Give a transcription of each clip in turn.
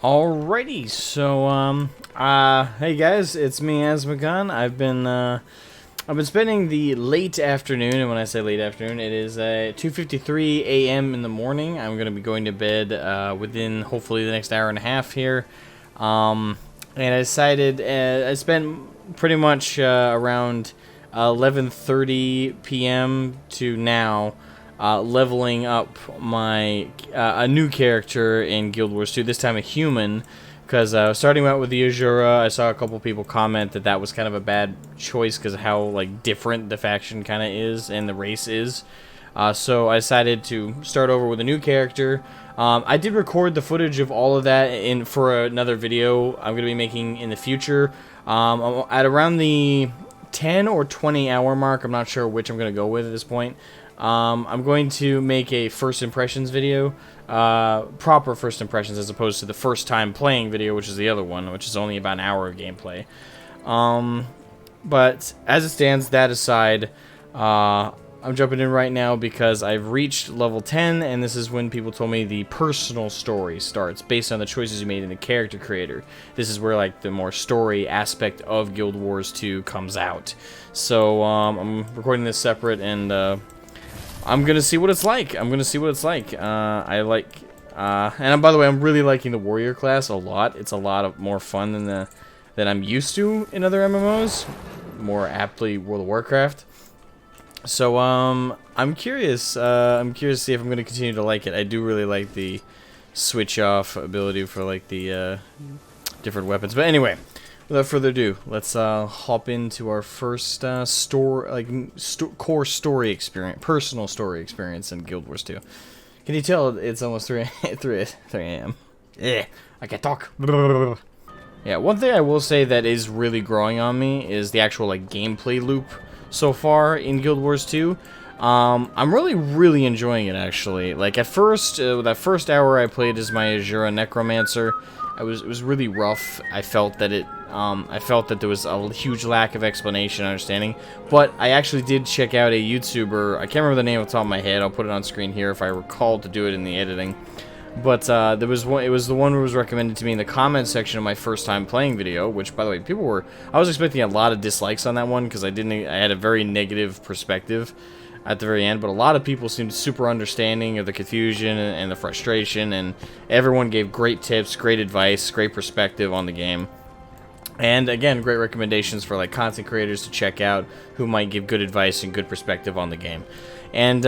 Alrighty, so hey guys, it's me, Asmogan. I've been spending the late afternoon, and when I say late afternoon, it is 2:53 a.m. in the morning. I'm gonna be going to bed within hopefully the next hour and a half here, and I decided I spent pretty much around 11:30 p.m. to now. Leveling up my a new character in Guild Wars 2, this time a human, because starting out with the Azura, I saw a couple people comment that that was kind of a bad choice because of how like different the faction kind of is and the race is. So I decided to start over with a new character. I did record the footage of all of that for another video I'm going to be making in the future. At around the 10 or 20 hour mark, I'm not sure which I'm going to go with at this point. I'm going to make a first impressions video, proper first impressions as opposed to the first time playing video, which is the other one, which is only about an hour of gameplay. But as it stands, that aside, I'm jumping in right now because I've reached level 10, and this is when people told me the personal story starts, based on the choices you made in the character creator. This is where like the more story aspect of Guild Wars 2 comes out. So I'm recording this separate, and I'm gonna see what it's like. And by the way, I'm really liking the warrior class a lot. It's a lot of more fun than I'm used to in other MMOs, more aptly World of Warcraft. So I'm curious. I'm curious to see if I'm gonna continue to like it. I do really like the switch off ability for like the different weapons. But anyway, without further ado, let's hop into our first core story experience, personal story experience in Guild Wars 2. Can you tell it's almost 3 a.m.? Yeah, I can't talk. Yeah, one thing I will say that is really growing on me is the actual like gameplay loop so far in Guild Wars 2. I'm really enjoying it actually. Like at first, that first hour I played as my Azura Necromancer, it was really rough. I felt that there was a huge lack of explanation and understanding. But I actually did check out a YouTuber. I can't remember the name off the top of my head. I'll put it on screen here if I recall to do it in the editing. But there was one. It was the one who was recommended to me in the comment section of my first time playing video. Which, by the way, I was expecting a lot of dislikes on that one because I had a very negative perspective at the very end, but a lot of people seemed super understanding of the confusion and the frustration, and everyone gave great tips, great advice, great perspective on the game. And again, great recommendations for like content creators to check out who might give good advice and good perspective on the game. And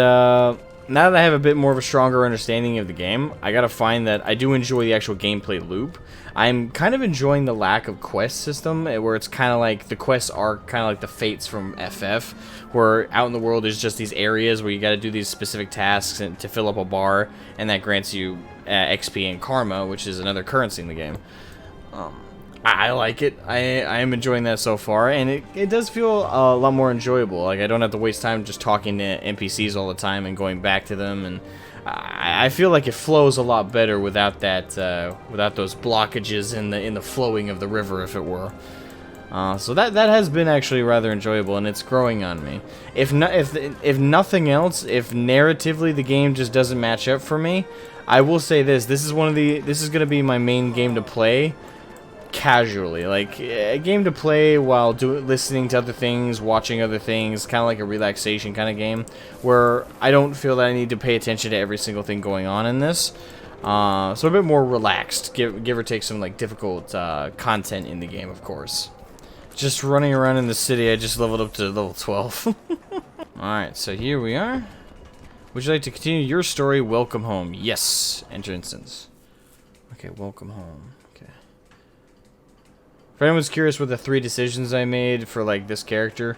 now that I have a bit more of a stronger understanding of the game, I gotta find that I do enjoy the actual gameplay loop. I'm kind of enjoying the lack of quest system, where it's kind of like the quests are kind of like the fates from FF, where out in the world there's just these areas where you gotta do these specific tasks to fill up a bar, and that grants you XP and Karma, which is another currency in the game. I like it. I am enjoying that so far, and it does feel a lot more enjoyable. Like, I don't have to waste time just talking to NPCs all the time and going back to them, and I feel like it flows a lot better without that, without those blockages in the flowing of the river, if it were. So that has been actually rather enjoyable, and it's growing on me. If nothing else, if narratively the game just doesn't match up for me, I will say this: this is going to be my main game to play casually, like a game to play while listening to other things, watching other things, kind of like a relaxation kind of game, where I don't feel that I need to pay attention to every single thing going on in this. So a bit more relaxed, give or take some like difficult content in the game, of course. Just running around in the city, I just leveled up to level 12. Alright, so here we are. Would you like to continue your story? Welcome home. Yes. Enter instance. Okay, welcome home. If anyone's curious what the 3 decisions I made for like this character,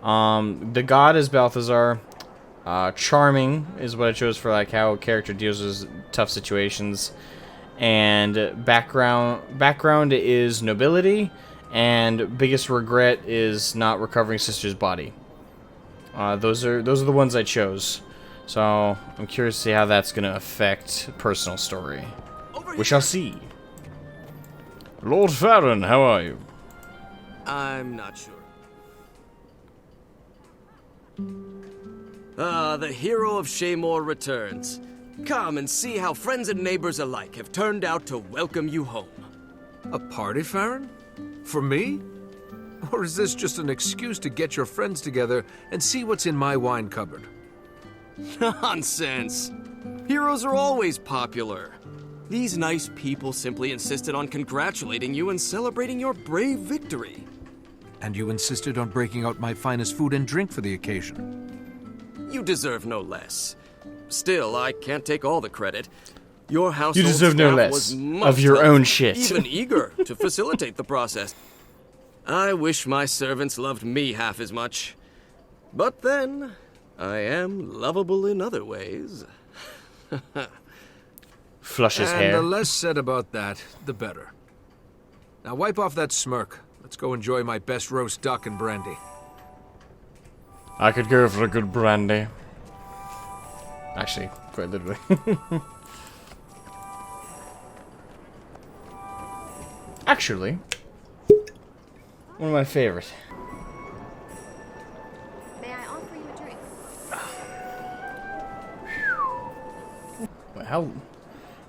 the god is Balthazar, charming is what I chose for like how a character deals with tough situations, and background is nobility, and biggest regret is not recovering sister's body. Those are the ones I chose. So I'm curious to see how that's gonna affect personal story. We shall see. Lord Farron, how are you? I'm not sure. Ah, the hero of Shaymore returns. Come and see how friends and neighbors alike have turned out to welcome you home. A party, Farron? For me? Or is this just an excuse to get your friends together and see what's in my wine cupboard? Nonsense. Heroes are always popular. These nice people simply insisted on congratulating you and celebrating your brave victory. And you insisted on breaking out my finest food and drink for the occasion. You deserve no less. Still, I can't take all the credit. Your household You deserve no staff less was most of your helpful, own shit. even eager to facilitate the process. I wish my servants loved me half as much. But then, I am lovable in other ways. Flush his And hair. the less said about that, the better. Now wipe off that smirk. Let's go enjoy my best roast duck and brandy. I could go for a good brandy. Actually, quite literally. Actually, one of my favorite. May I offer you a drink? How?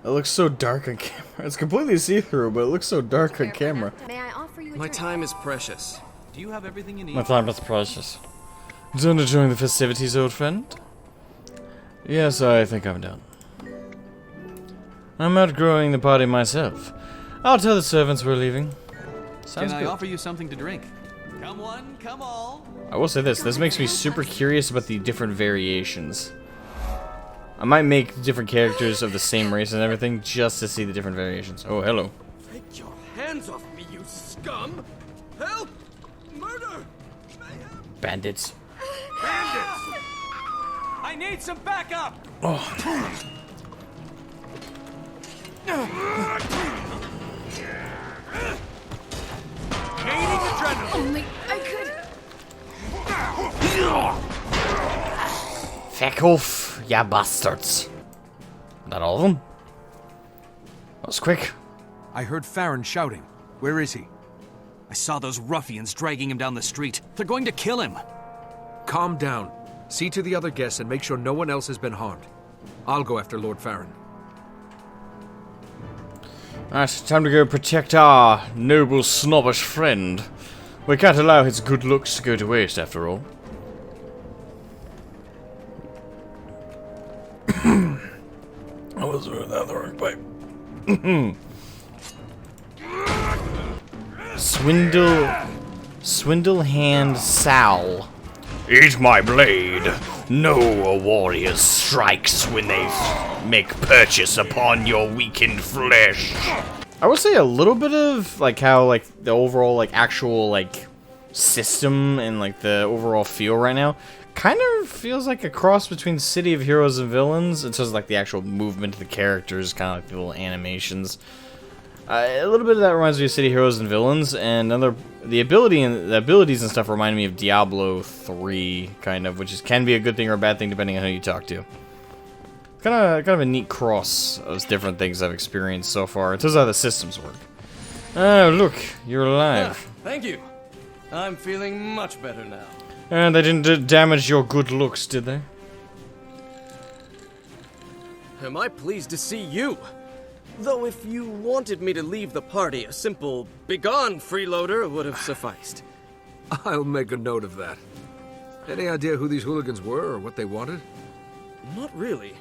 It looks so dark on camera. It's completely see-through, but it looks so dark on camera. May I offer you a My drink? time is precious. Do you have everything you need? My time is precious. Done enjoying the festivities, old friend? Yes, I think I'm done. I'm outgrowing the party myself. I'll tell the servants we're leaving. Sounds Can I good. offer you something to drink? Come one, come all. I will say this. This makes me super curious about the different variations. I might make different characters of the same race and everything just to see the different variations. Oh, hello. Take your hands off me, you scum! Help! Murder! Mayhem! Bandits. I need some backup. Gaining adrenaline! Only I could. Feck off, ya bastards. Not all of them? That was quick. I heard Farron shouting. Where is he? I saw those ruffians dragging him down the street. They're going to kill him. Calm down. See to the other guests and make sure no one else has been harmed. I'll go after Lord Farron. Alright, time to go protect our noble snobbish friend. We can't allow his good looks to go to waste, after all. I was doing that the wrong way. Swindle hand Sal. Eat my blade. No warrior strikes when they make purchase upon your weakened flesh. I would say a little bit of like how like the overall like actual like system and like the overall feel right now kind of feels like a cross between City of Heroes and Villains. It's just like the actual movement of the characters, kind of like the little animations. A little bit of that reminds me of City Heroes and Villains, and the abilities and stuff remind me of Diablo 3, kind of, which can be a good thing or a bad thing depending on who you talk to. Kind of a neat cross of different things I've experienced so far. It tells how the systems work. Oh, look, you're alive. Thank you. I'm feeling much better now. And they didn't damage your good looks, did they? Am I pleased to see you? Though if you wanted me to leave the party, a simple "begone, freeloader" would have sufficed. I'll make a note of that. Any idea who these hooligans were or what they wanted? Not really.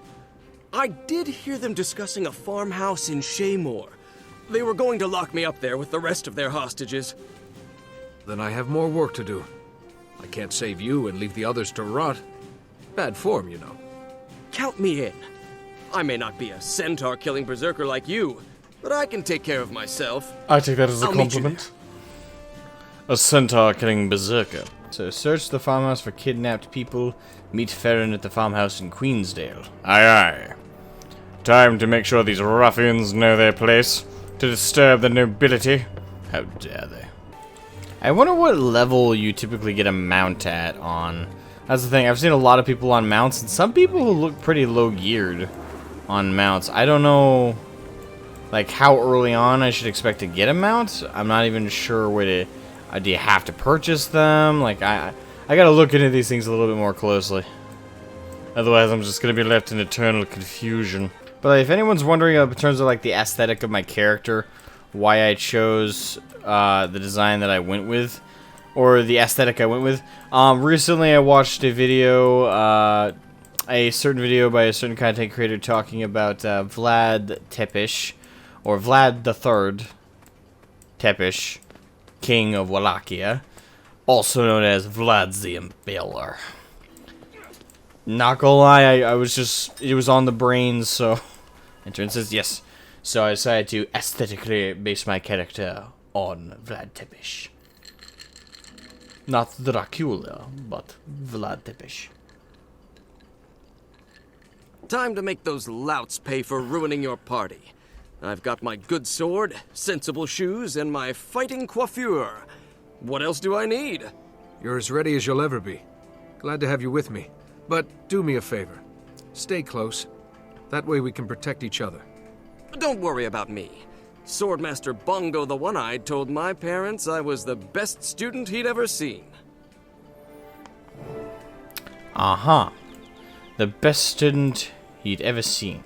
I did hear them discussing a farmhouse in Shaymore. They were going to lock me up there with the rest of their hostages. Then I have more work to do. I can't save you and leave the others to rot. Bad form, you know. Count me in. I may not be a centaur-killing berserker like you, but I can take care of myself. I take that as a I'll meet you compliment. A centaur killing berserker. So search the farmhouse for kidnapped people. Meet Farron at the farmhouse in Queensdale. Aye aye. Time to make sure these ruffians know their place. To disturb the nobility. How dare they? I wonder what level you typically get a mount at on. That's the thing. I've seen a lot of people on mounts, and some people who look pretty low geared on mounts. I don't know, like, how early on I should expect to get a mount. I'm not even sure where to... do you have to purchase them? Like, I gotta look into these things a little bit more closely. Otherwise, I'm just gonna be left in eternal confusion. But if anyone's wondering in terms of like the aesthetic of my character, why I chose the design that I went with, or the aesthetic I went with, recently I watched a video, a certain video by a certain content creator talking about Vlad Tepes, or Vlad III Tepes, King of Wallachia, also known as Vlad the Impaler. Not gonna lie, I was just, it was on the brain, so, Intern says yes. So I decided to aesthetically base my character on Vlad Tepes. Not Dracula, but Vlad Tepes. Time to make those louts pay for ruining your party. I've got my good sword, sensible shoes, and my fighting coiffure. What else do I need? You're as ready as you'll ever be. Glad to have you with me. But do me a favor. Stay close. That way we can protect each other. Don't worry about me. Swordmaster Bongo the One-Eyed told my parents I was the best student he'd ever seen. Uh-huh. The best student he'd ever seen.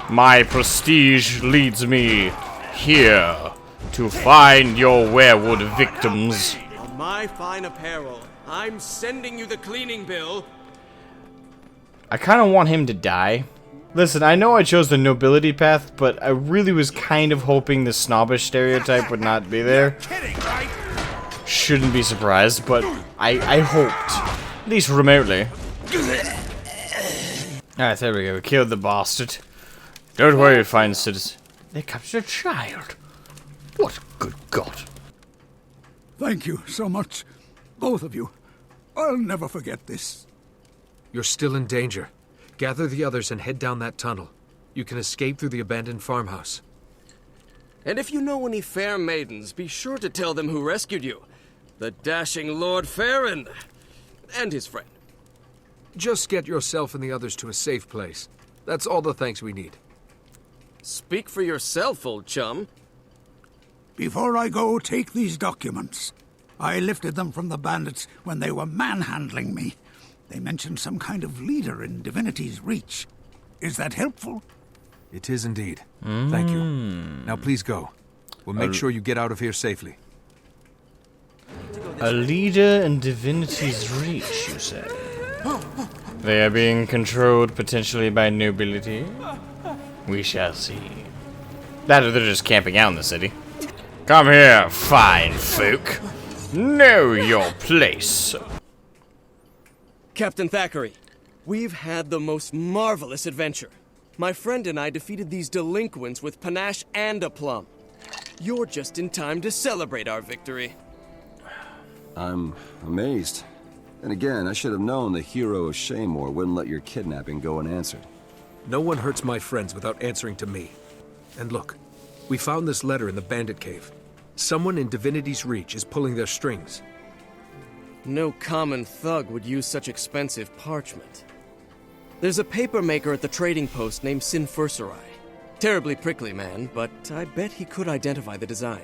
My prestige leads me here to find your werewood victims. On my fine apparel, I'm sending you the cleaning bill. I kind of want him to die. Listen, I know I chose the nobility path, but I really was kind of hoping the snobbish stereotype would not be there. Shouldn't be surprised, but I hoped. At least remotely. Alright, there we go. We killed the bastard. Don't worry, fine citizen. They captured a child. What good God. Thank you so much, both of you. I'll never forget this. You're still in danger. Gather the others and head down that tunnel. You can escape through the abandoned farmhouse. And if you know any fair maidens, be sure to tell them who rescued you. The dashing Lord Farron. And his friend. Just get yourself and the others to a safe place. That's all the thanks we need. Speak for yourself, old chum. Before I go, take these documents. I lifted them from the bandits when they were manhandling me. They mentioned some kind of leader in Divinity's Reach. Is that helpful? It is indeed. Thank you. Now please go. We'll make sure you get out of here safely. A leader in Divinity's Reach, you say? They are being controlled potentially by nobility? We shall see. That or they're just camping out in the city. Come here, fine folk. Know your place. Captain Thackeray, we've had the most marvelous adventure. My friend and I defeated these delinquents with panache and aplomb. You're just in time to celebrate our victory. I'm amazed. And again, I should have known the hero of Shaymore wouldn't let your kidnapping go unanswered. No one hurts my friends without answering to me. And look, we found this letter in the bandit cave. Someone in Divinity's Reach is pulling their strings. No common thug would use such expensive parchment. There's a papermaker at the trading post named Sinfurserai. Terribly prickly man, but I bet he could identify the design.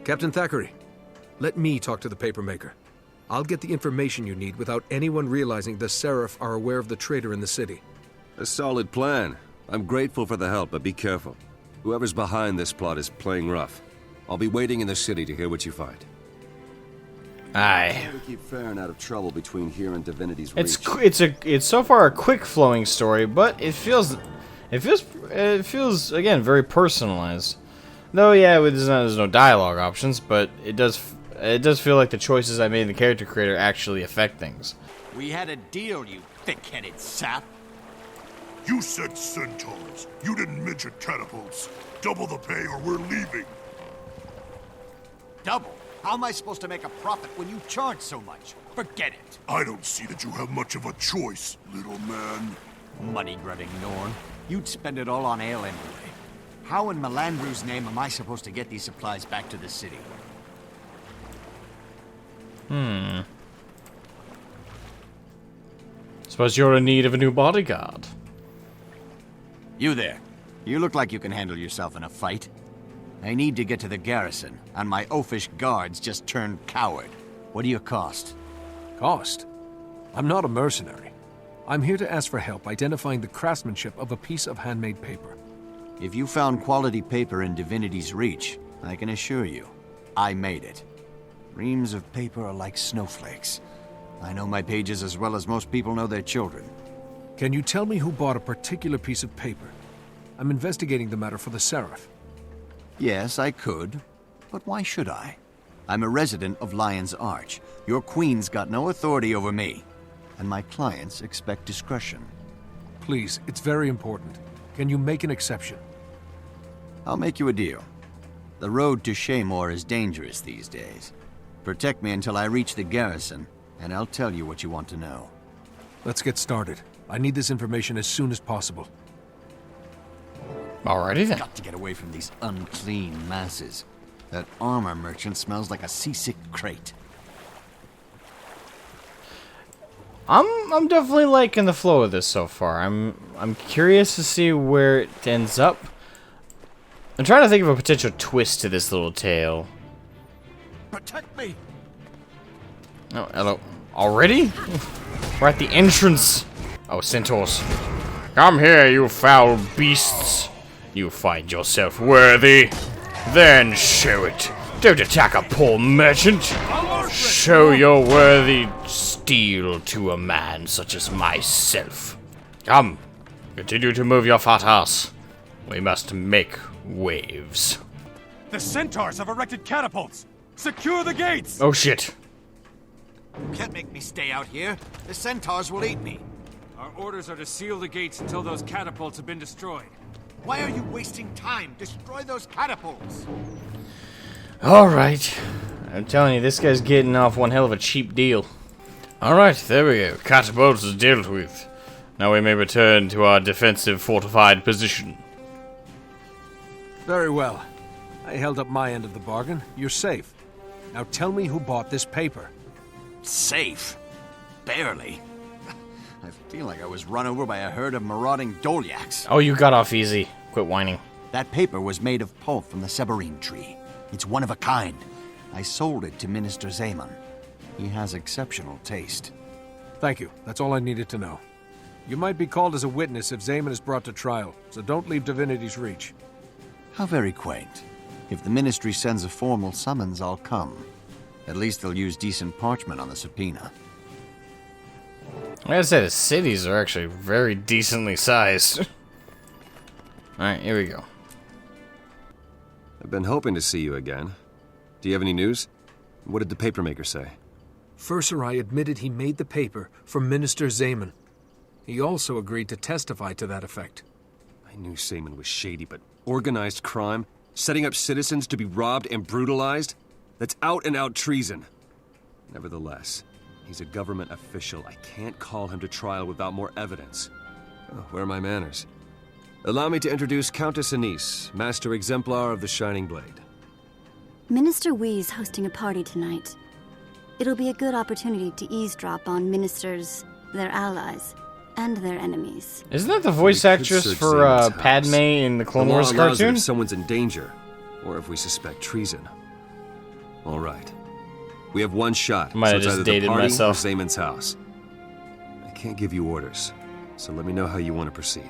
Captain Thackeray, let me talk to the papermaker. I'll get the information you need without anyone realizing the Seraph are aware of the traitor in the city. A solid plan. I'm grateful for the help, but be careful. Whoever's behind this plot is playing rough. I'll be waiting in the city to hear what you find. Aye. To keep Farron out of trouble between here and Divinity's Reach. It's so far a quick flowing story, but it feels again very personalized. Though yeah, there's no dialogue options, but it does feel like the choices I made in the character creator actually affect things. We had a deal, you thick-headed sap. You said centaurs. You didn't mention catapults. Double the pay or we're leaving. Double? How am I supposed to make a profit when you charge so much? Forget it. I don't see that you have much of a choice, little man. Money-grubbing Norn. You'd spend it all on ale anyway. How in Melandru's name am I supposed to get these supplies back to the city? Suppose you're in need of a new bodyguard. You there. You look like you can handle yourself in a fight. I need to get to the garrison, and my oafish guards just turned coward. What do you cost? Cost? I'm not a mercenary. I'm here to ask for help identifying the craftsmanship of a piece of handmade paper. If you found quality paper in Divinity's Reach, I can assure you, I made it. Reams of paper are like snowflakes. I know my pages as well as most people know their children. Can you tell me who bought a particular piece of paper? I'm investigating the matter for the Seraph. Yes, I could. But why should I? I'm a resident of Lion's Arch. Your queen's got no authority over me. And my clients expect discretion. Please, it's very important. Can you make an exception? I'll make you a deal. The road to Shaymore is dangerous these days. Protect me until I reach the garrison, and I'll tell you what you want to know. Let's get started. I need this information as soon as possible. Alrighty then. Got to get away from these unclean masses. That armor merchant smells like a seasick crate. I'm definitely liking the flow of this so far. I'm curious to see where it ends up. I'm trying to think of a potential twist to this little tale. Protect me! Oh, hello. Already? We're at the entrance. Oh, centaurs. Come here, you foul beasts. You find yourself worthy. Then show it. Don't attack a poor merchant. Show your worthy steel to a man such as myself. Come, continue to move your fat ass. We must make waves. The centaurs have erected catapults! Secure the gates! Oh shit. You can't make me stay out here. The centaurs will eat me. Our orders are to seal the gates until those catapults have been destroyed. Why are you wasting time? Destroy those catapults! Alright. I'm telling you, this guy's getting off one hell of a cheap deal. Alright, there we go. Catapults is dealt with. Now we may return to our defensive fortified position. Very well. I held up my end of the bargain. You're safe. Now tell me who bought this paper. Safe? Barely. I feel like I was run over by a herd of marauding Dolyaks. Oh, you got off easy. Quit whining. That paper was made of pulp from the Severine tree. It's one of a kind. I sold it to Minister Zaman. He has exceptional taste. Thank you. That's all I needed to know. You might be called as a witness if Zaman is brought to trial, so don't leave Divinity's Reach. How very quaint. If the Ministry sends a formal summons, I'll come. At least they'll use decent parchment on the subpoena. I gotta say, the cities are actually very decently sized. Alright, here we go. I've been hoping to see you again. Do you have any news? What did the papermaker say? Furserai admitted he made the paper for Minister Zaman. He also agreed to testify to that effect. I knew Seaman was shady, but organized crime? Setting up citizens to be robbed and brutalized? That's out-and-out treason. Nevertheless, he's a government official. I can't call him to trial without more evidence. Oh, where are my manners? Allow me to introduce Countess Anise, Master Exemplar of the Shining Blade. Minister Wee's hosting a party tonight. It'll be a good opportunity to eavesdrop on ministers, their allies, and their enemies. Isn't that the voice actress for Padme in the Clone Wars cartoon? If someone's in danger, or if we suspect treason. All right. We have one shot. Might have it's just either dated the party myself. or Zaman's house. I can't give you orders, so let me know how you want to proceed.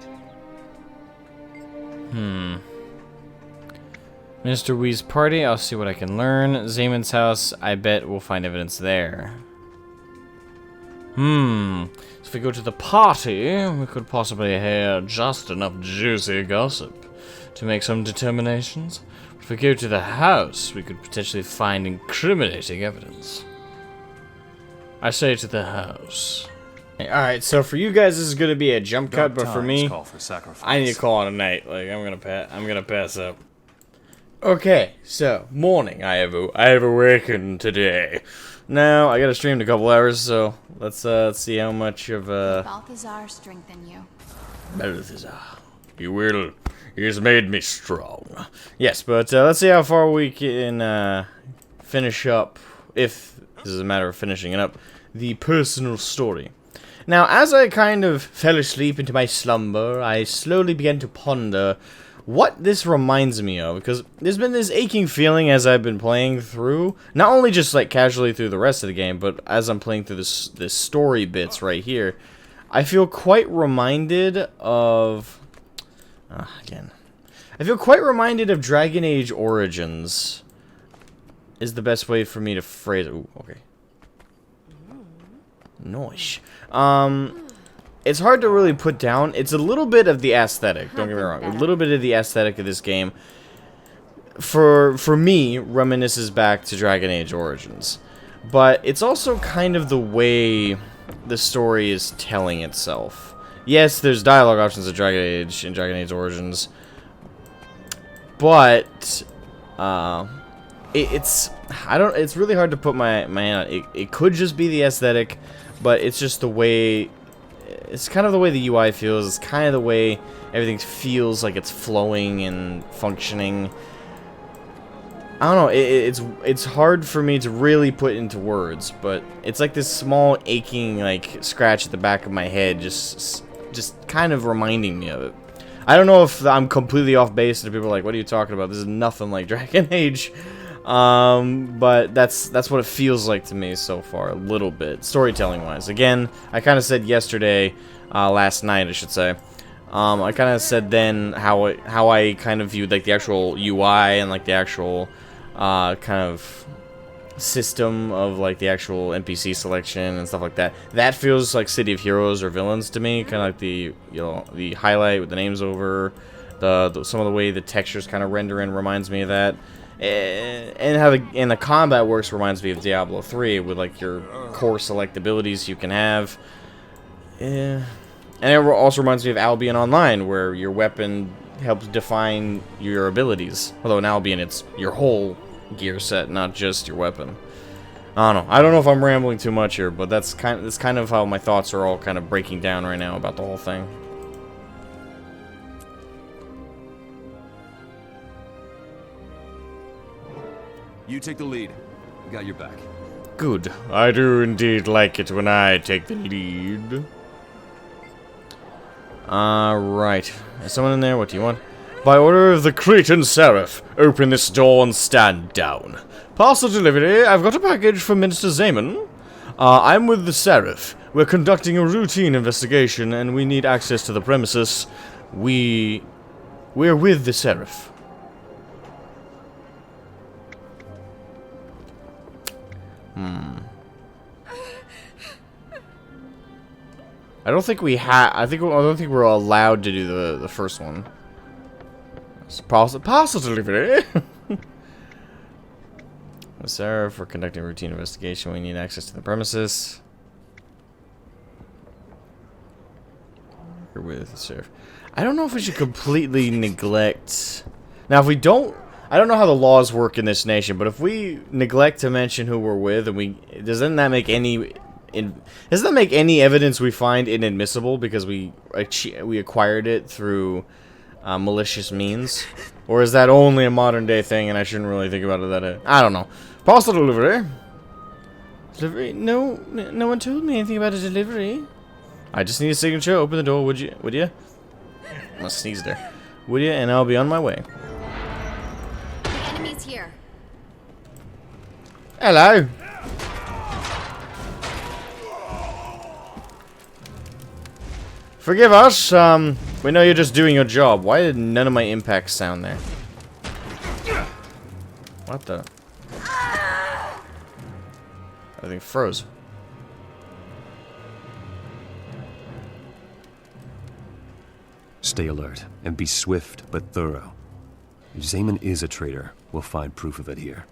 Mr. Wee's party, I'll see what I can learn. Zaman's house, I bet we'll find evidence there. So if we go to the party, we could possibly hear just enough juicy gossip to make some determinations. If we go to the house, we could potentially find incriminating evidence. I say to the house. Alright, so for you guys this is gonna be a jump cut, but for me, I need to call it a night. Like I'm gonna pass up. Okay, so morning. I have awakened today. Now I gotta stream in a couple hours, so let's see how much of Balthazar strengthen you. Balthazar, you will. He has made me strong. Yes, but let's see how far we can finish up, if this is a matter of finishing it up, the personal story. Now, as I kind of fell asleep into my slumber, I slowly began to ponder what this reminds me of, because there's been this aching feeling as I've been playing through, not only just like casually through the rest of the game, but as I'm playing through this story bits right here, I feel quite reminded of again. I feel quite reminded of Dragon Age Origins. Is the best way for me to phrase it. Ooh, okay. Nice. It's hard to really put down. It's a little bit of the aesthetic, don't get me wrong. A little bit of the aesthetic of this game, for me, reminisces back to Dragon Age Origins. But it's also kind of the way the story is telling itself. Yes, there's dialogue options in Dragon Age and Dragon Age Origins, but it's really hard to put my hand on it. It could just be the aesthetic, but it's just the way. It's kind of the way the UI feels. It's kind of the way everything feels like it's flowing and functioning. I don't know. It's hard for me to really put into words, but it's like this small aching like scratch at the back of my head, just kind of reminding me of it. I don't know if I'm completely off base and people are like, "What are you talking about? This is nothing like Dragon Age." But that's what it feels like to me so far, a little bit, storytelling-wise. Again, I kind of said yesterday, last night, I should say. I kind of said then how I kind of viewed like the actual UI and like the actual kind of system of like the actual NPC selection and stuff like that. That feels like City of Heroes or Villains to me, kind of like the the highlight with the names over, some of the way the textures kind of render in reminds me of that. And how the combat works reminds me of Diablo 3 with like your core select abilities you can have. And it also reminds me of Albion Online, where your weapon helps define your abilities. Although in Albion it's your whole gear set, not just your weapon. I don't know. I don't know if I'm rambling too much here, but that's kind of how my thoughts are all kind of breaking down right now about the whole thing. You take the lead. I got your back. Good. I do indeed like it when I take the lead. Right. Is someone in there? What do you want? By order of the Cretan Seraph, open this door and stand down. Parcel delivery. I've got a package for Minister Zaman. I'm with the Seraph. We're conducting a routine investigation, and we need access to the premises. We're with the Seraph. I don't think we I don't think we're allowed to do the first one. It's parcel delivery. Sarah, for conducting a routine investigation, we need access to the premises. You're with the Sheriff. I don't know if we should completely neglect. Now, if we don't, I don't know how the laws work in this nation, but if we neglect to mention who we're with, and doesn't that make any evidence we find inadmissible because we acquired it through malicious means, or is that only a modern day thing and I shouldn't really think about it I don't know. Parcel delivery. Delivery? No one told me anything about a delivery. I just need a signature. Open the door, would you? I'm gonna sneeze there. Would you? And I'll be on my way. The enemy's here. Hello. Forgive us, we know you're just doing your job. Why did none of my impacts sound there? What the? Everything froze. Stay alert, and be swift but thorough. If Zaman is a traitor, we'll find proof of it here.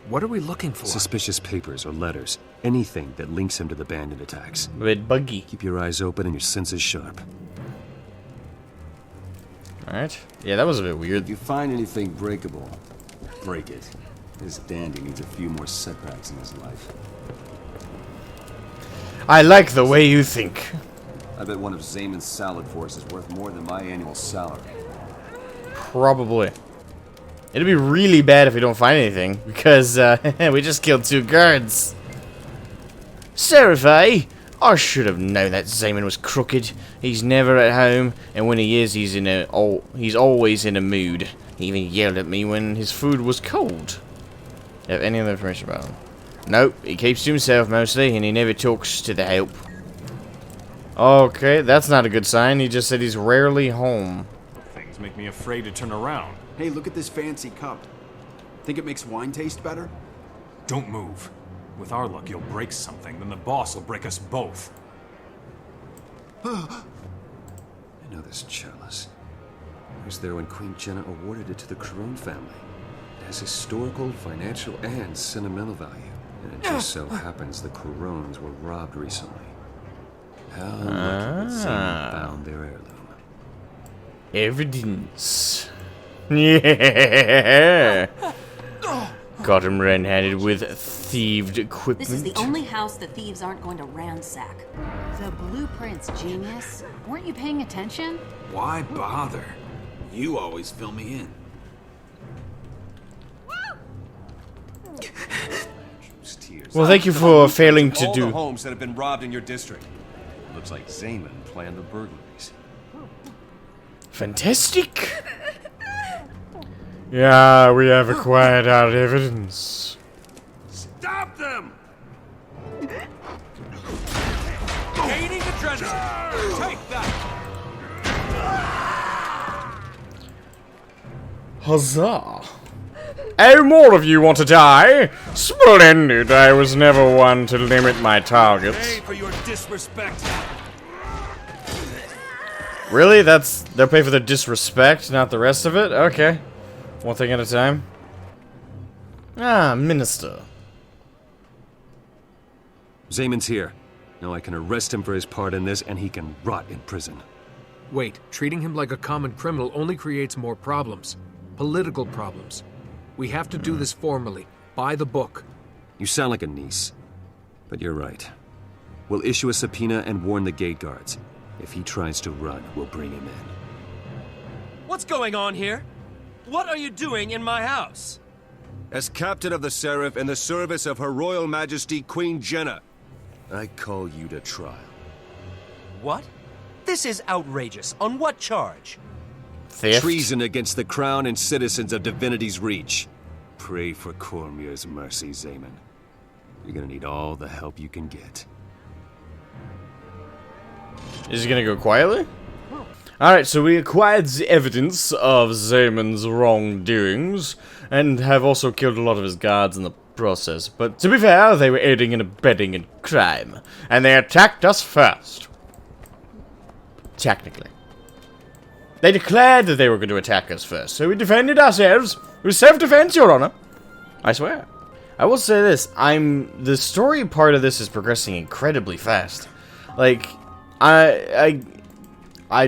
What are we looking for? Suspicious papers or letters. Anything that links him to the bandit attacks. A bit buggy. Keep your eyes open and your senses sharp. Alright. Yeah, that was a bit weird. If you find anything breakable, break it. This dandy needs a few more setbacks in his life. I like the way you think. I bet one of Zaman's salad force is worth more than my annual salary. Probably. It'd be really bad if we don't find anything, because we just killed 2 guards. Seraph, I should have known that Zaman was crooked. He's never at home, and when he is, he's always in a mood. He even yelled at me when his food was cold. Do you have any other information about him? Nope, he keeps to himself mostly, and he never talks to the help. Okay, that's not a good sign. He just said he's rarely home. Things make me afraid to turn around. Hey, look at this fancy cup. Think it makes wine taste better? Don't move. With our luck, you'll break something, then the boss will break us both. I know this chalice. I was there when Queen Jenna awarded it to the Corone family. It has historical, financial, and sentimental value. And it just so happens the Corones were robbed recently. How lucky that Zaman found their heirloom. Evidence. Yeah. Got him red-handed with thieved equipment. This is the only house the thieves aren't going to ransack. The blueprints, genius. Weren't you paying attention? Why bother? You always fill me in. Well, thank you for failing to all do. the homes that have been robbed in your district. Looks like Zaman planned the burglaries. Fantastic. Yeah, we have acquired our evidence. Stop them! Gaining adrenaline. Take that. Huzzah! Oh, more of you want to die? Splendid! I was never one to limit my targets. Pay for your disrespect. Really? They'll pay for the disrespect, not the rest of it? Okay. One thing at a time. Ah, Minister. Zaman's here. Now I can arrest him for his part in this, and he can rot in prison. Wait, treating him like a common criminal only creates more problems. Political problems. We have to do this formally, by the book. You sound like a niece. But you're right. We'll issue a subpoena and warn the gate guards. If he tries to run, we'll bring him in. What's going on here? What are you doing in my house? As captain of the Seraph in the service of Her Royal Majesty Queen Jenna, I call you to trial. What? This is outrageous. On what charge? Theft? Treason against the crown and citizens of Divinity's Reach. Pray for Cormier's mercy, Zaman. You're gonna need all the help you can get. Is he gonna go quietly? Alright, so we acquired the evidence of Zaman's wrongdoings, and have also killed a lot of his guards in the process. But to be fair, they were aiding and abetting in crime, and they attacked us first. Technically. They declared that they were going to attack us first, so we defended ourselves. It was self-defense, Your Honor. I swear. I will say this, the story part of this is progressing incredibly fast. Like, I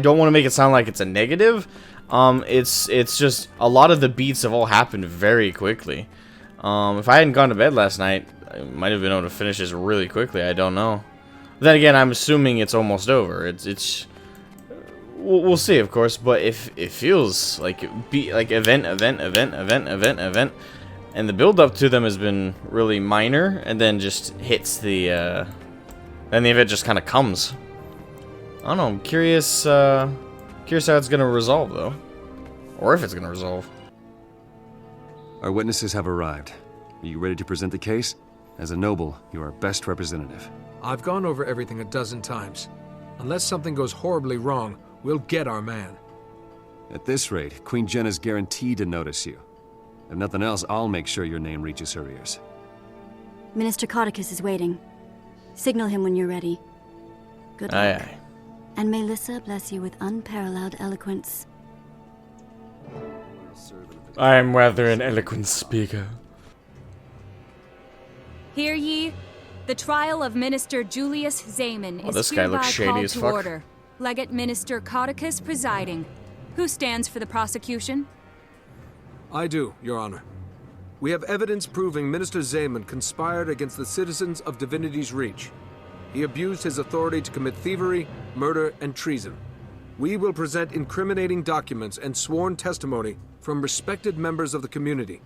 don't want to make it sound like it's a negative. It's just a lot of the beats have all happened very quickly. If I hadn't gone to bed last night, I might have been able to finish this really quickly. I don't know. Then again, I'm assuming it's almost over. We'll see, of course. But if it feels like event, and the build up to them has been really minor, and then just hits the then the event just kind of comes. I don't know. I'm curious how it's gonna resolve, though, or if it's gonna resolve. Our witnesses have arrived. Are you ready to present the case? As a noble, you are our best representative. I've gone over everything a dozen times. Unless something goes horribly wrong, we'll get our man. At this rate, Queen Jenna's guaranteed to notice you. If nothing else, I'll make sure your name reaches her ears. Minister Codicus is waiting. Signal him when you're ready. Good luck. Aye, aye. And may Lissa bless you with unparalleled eloquence. I am rather an eloquent speaker. Hear ye? The trial of Minister Julius Zaman is this guy hereby looks shady called as to fuck. order. Legate Minister Codicus presiding. Who stands for the prosecution? I do, Your Honor. We have evidence proving Minister Zaman conspired against the citizens of Divinity's Reach. He abused his authority to commit thievery, murder, and treason. We will present incriminating documents and sworn testimony from respected members of the community,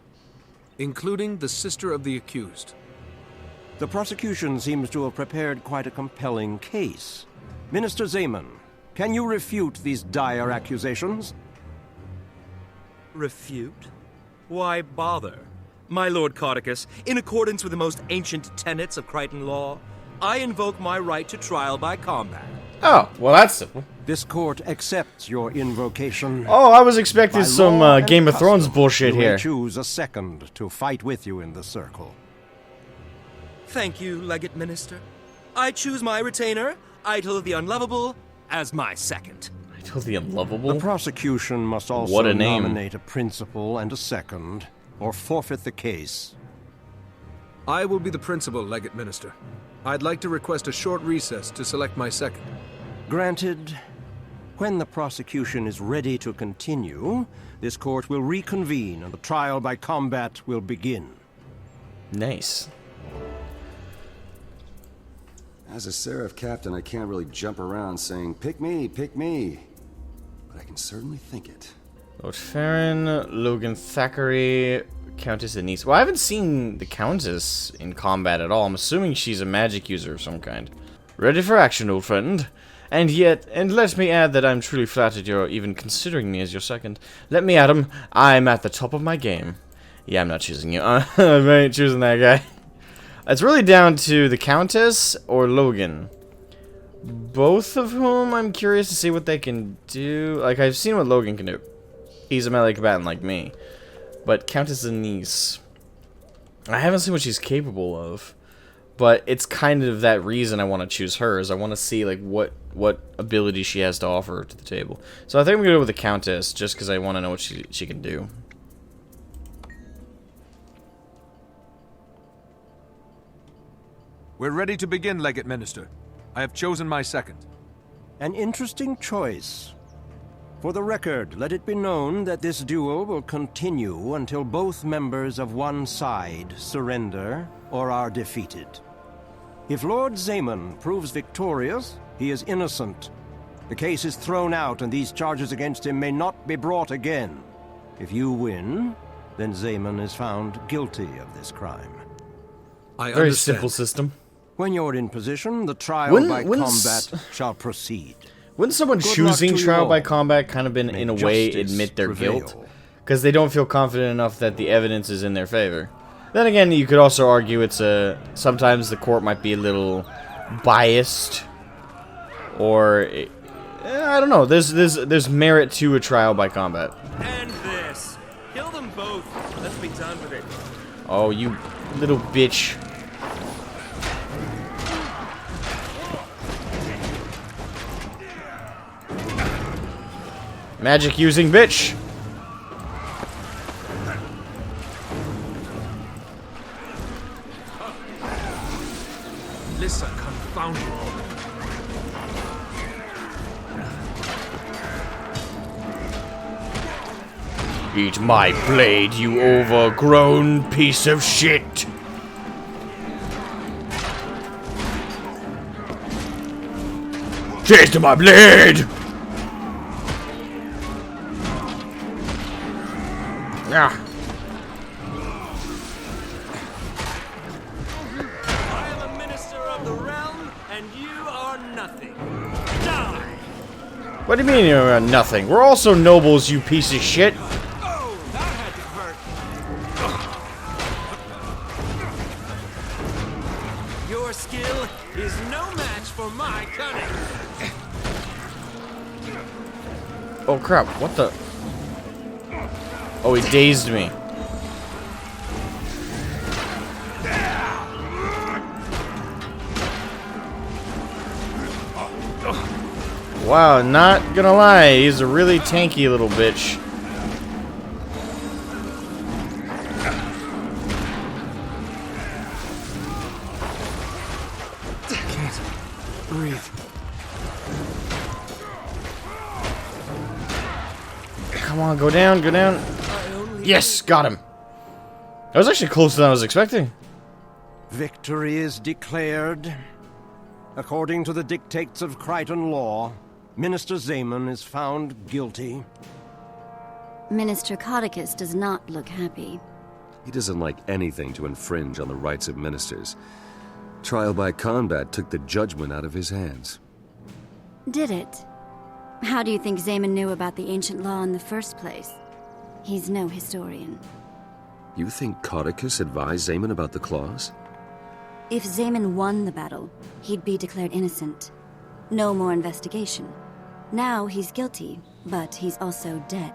including the sister of the accused. The prosecution seems to have prepared quite a compelling case. Minister Zeman, can you refute these dire accusations? Refute? Why bother? My Lord Cardicus, in accordance with the most ancient tenets of Crichton law, I invoke my right to trial by combat. Oh, well that's simple. This court accepts your invocation. Oh, I was expecting some Game of Thrones bullshit you here. May choose a second to fight with you in the circle. Thank you, Legate Minister. I choose my retainer, Idol of the Unlovable, as my second. Idol of the Unlovable? The prosecution must also What a name. nominate a principal and a second, or forfeit the case. I will be the principal, Legate Minister. I'd like to request a short recess to select my second. Granted. When the prosecution is ready to continue, this court will reconvene and the trial by combat will begin. Nice. As a Seraph captain, I can't really jump around saying, pick me, but I can certainly think it. Lord Farron, Logan Thackeray, Countess Anise. Well, I haven't seen the Countess in combat at all. I'm assuming she's a magic user of some kind. Ready for action, old friend. And let me add that I'm truly flattered you're even considering me as your second. Let me, Adam, I'm at the top of my game. Yeah, I'm not choosing you. I ain't choosing that guy. It's really down to the Countess or Logan. Both of whom I'm curious to see what they can do. Like, I've seen what Logan can do. He's a melee combatant like me. But Countess Anise, I haven't seen what she's capable of. But it's kind of that reason I want to choose her, is I want to see like what ability she has to offer to the table. So I think I'm going to go with the Countess, just because I want to know what she can do. We're ready to begin, Legate Minister. I have chosen my second. An interesting choice. For the record, let it be known that this duel will continue until both members of one side surrender or are defeated. If Lord Zeman proves victorious, he is innocent. The case is thrown out and these charges against him may not be brought again. If you win, then Zeman is found guilty of this crime. Very simple system. When you're in position, the trial by combat shall proceed. Wouldn't someone choosing trial by combat kind of been, in a way, admit their guilt? Because they don't feel confident enough that the evidence is in their favor. Then again, you could also argue it's sometimes the court might be a little biased. Or, I don't know, there's merit to a trial by combat. And this. Kill them both. Let's be done with it. Oh, you little bitch. Magic using bitch. Lissa, confound you. Eat my blade, you overgrown piece of shit. Taste my blade. Yeah. I am a minister of the realm, and you are nothing. Die! What do you mean you're nothing? We're also nobles, you piece of shit. Oh, that had to hurt. Your skill is no match for my cunning. Oh crap, what the? Oh, he dazed me. Wow, not gonna lie, he's a really tanky little bitch. Can't breathe. Come on, go down, go down. Yes, got him. That was actually closer than I was expecting. Victory is declared. According to the dictates of Crichton law, Minister Zeman is found guilty. Minister Codicus does not look happy. He doesn't like anything to infringe on the rights of ministers. Trial by combat took the judgment out of his hands. Did it? How do you think Zaman knew about the ancient law in the first place? He's no historian. You think Codicus advised Zaman about the clause? If Zaman won the battle, he'd be declared innocent. No more investigation. Now he's guilty, but he's also dead.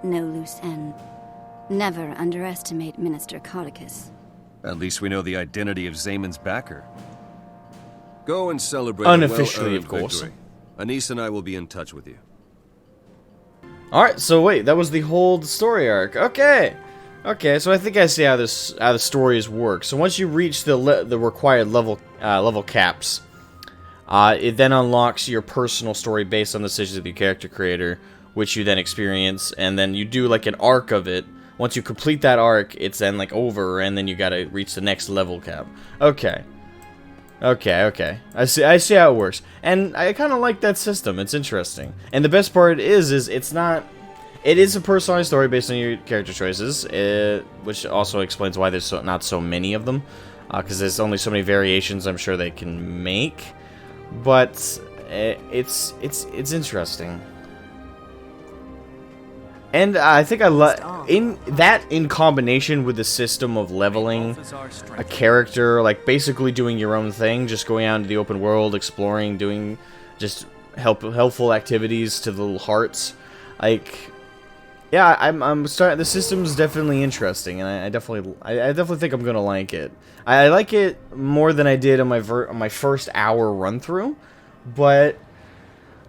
No loose end. Never underestimate Minister Codicus. At least we know the identity of Zaman's backer. Go and celebrate Unofficially, a of course. victory. Anise and I will be in touch with you. Alright, so wait, that was the whole story arc. Okay. Okay, so I think I see how the stories work. So once you reach the required level caps, it then unlocks your personal story based on the decisions of your character creator, which you then experience, and then you do like an arc of it. Once you complete that arc, it's then like over, and then you gotta reach the next level cap. Okay. Okay. I see how it works. And I kind of like that system. It's interesting. And the best part is it's not... It is a personalized story based on your character choices, which also explains why there's not so many of them. Because there's only so many variations I'm sure they can make. But it's interesting. And I think in combination with the system of leveling a character, like basically doing your own thing, just going out into the open world, exploring, doing just helpful activities to the little hearts. Like, yeah, I'm starting. The system's definitely interesting, and I definitely think I'm gonna like it. I like it more than I did on my first hour run through, but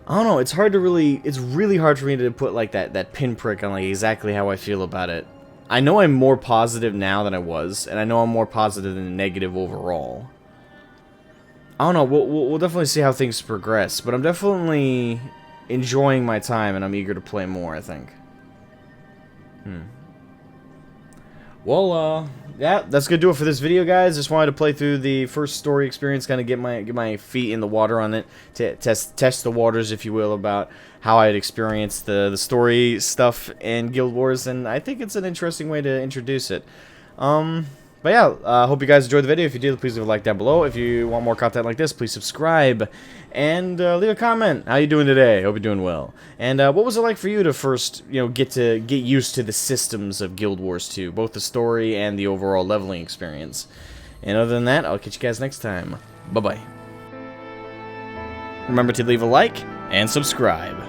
I don't know, it's really hard for me to put like that pinprick on like exactly how I feel about it. I know I'm more positive now than I was, and I know I'm more positive than negative overall. I don't know, we'll definitely see how things progress, but I'm definitely enjoying my time, and I'm eager to play more, I think. Well, yeah, that's gonna do it for this video, guys. Just wanted to play through the first story experience, kind of get my feet in the water on it, to test the waters, if you will, about how I'd experienced the story stuff in Guild Wars, and I think it's an interesting way to introduce it. But yeah, I hope you guys enjoyed the video. If you did, please leave a like down below. If you want more content like this, please subscribe. And leave a comment. How you doing today? Hope you're doing well. And what was it like for you to first, get used to the systems of Guild Wars 2? Both the story and the overall leveling experience. And other than that, I'll catch you guys next time. Bye-bye. Remember to leave a like and subscribe.